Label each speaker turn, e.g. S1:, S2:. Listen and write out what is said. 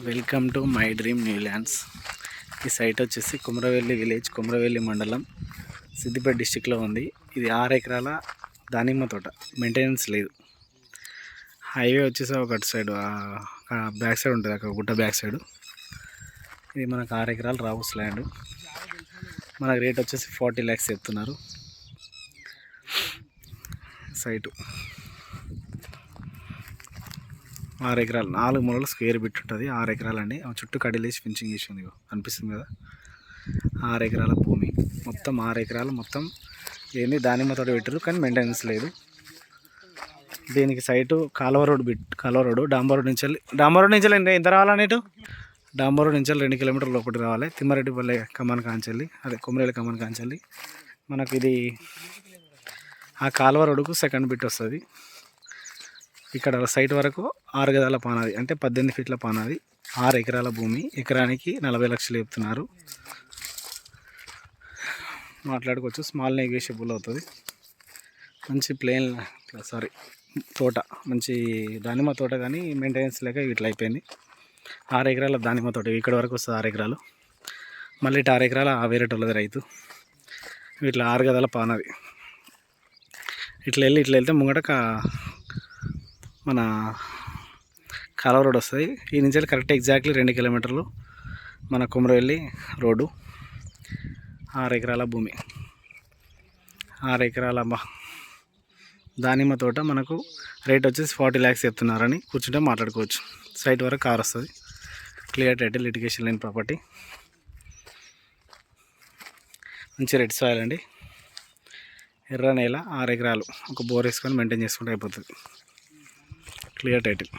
S1: Welcome to my dream new lands. ఈ site వచ్చేసి Kumravelli village, Kumravelli మండలం, సిద్దిపేట డిస్టిక్లో ఉంది. ఇది 6 ఎకరాల దానిమ్మ తోట. మెయింటెనెన్స్ లేదు. హైవే వచ్చేసి ఒక సైడ్ బ్యాక్ సైడ్ ఉంటుంది, అక్కడ గుట్ట బ్యాక్ సైడ్. ఇది మనకు 6 ఎకరాలు రావుస్ ల్యాండ్. మనకు రేట్ వచ్చేసి 40 lakhs చెప్తున్నారు సైటు. 6 ఎకరాలు, 4 మూలలు స్క్వేర్ బిట్ ఉంటుంది. 6 ఎకరాలు అండి. చుట్టూ కడిలేసి ఫినిషింగ్ చేసి ఉంది, అనిపిస్తుంది కదా. 6 ఎకరాల భూమి, మొత్తం 6 ఎకరాలు మొత్తం ఏంది దానిమ్మ తోట పెట్టారు, కానీ మెయింటెనెన్స్ లేదు. దీనికి సైటు కాలువ రోడ్డు డాంబర్ రోడ్ నుంచి ఎంత రావాలని ఇటు డాంబర్ రోడ్ నుంచి 2 కిలోమీటర్ల లోపలి రావాలి. తిమ్మారెడ్డిపల్లి కమాన్ కాంచెల్లి, అదే కొమరేలి కమాన్ కాంచెల్లి. మనకు ఇది ఆ కాలువ రోడ్డుకు సెకండ్ బిట్ వస్తుంది. ఇక్కడ సైట్ వరకు 6 గదాల పానాది, అంటే 18 ఫీట్ల పానాది. 6 ఎకరాల భూమి, ఎకరానికి 40 లక్షలు చెప్తున్నారు. మాట్లాడుకోవచ్చు, స్మాల్ నెగోషియబుల్ అవుతుంది. మంచి తోట, మంచి దానిమ్మ తోట, కానీ మెయింటెనెన్స్ లేక ఇట్లా అయిపోయింది. 6 ఎకరాల దానిమ్మ తోట ఇక్కడ వరకు వస్తుంది. 6 ఎకరాలు. మళ్ళీ ఇటు 6 ఎకరాల వేరేటోళ్ళది రైతు. ఇట్లా 6 గదాల పానాది. ఇట్లా వెళ్తే ముంగట మన కాలువ రోడ్ వస్తుంది. ఈ నుంచి కరెక్ట్ ఎగ్జాక్ట్లీ 2 కిలోమీటర్లు మన కుమ్రవెల్లి రోడ్డు. 6 ఎకరాల భూమి, 6 ఎకరాల దానిమ్మ తోట. మనకు రేట్ వచ్చేసి 40 lakhs చెప్తున్నారని కూర్చుంటే మాట్లాడుకోవచ్చు. సైట్ వరకు కార్ వస్తుంది. క్లియర్ టైటిల్, లిటిగేషన్ లేని ప్రాపర్టీ. మంచి రెడ్ సాయిల్ అండి, ఎర్ర నేల. 6 ఎకరాలు, ఒక బోర్ వేసుకొని మెయింటైన్ చేసుకుంటే అయిపోతుంది. Clear title.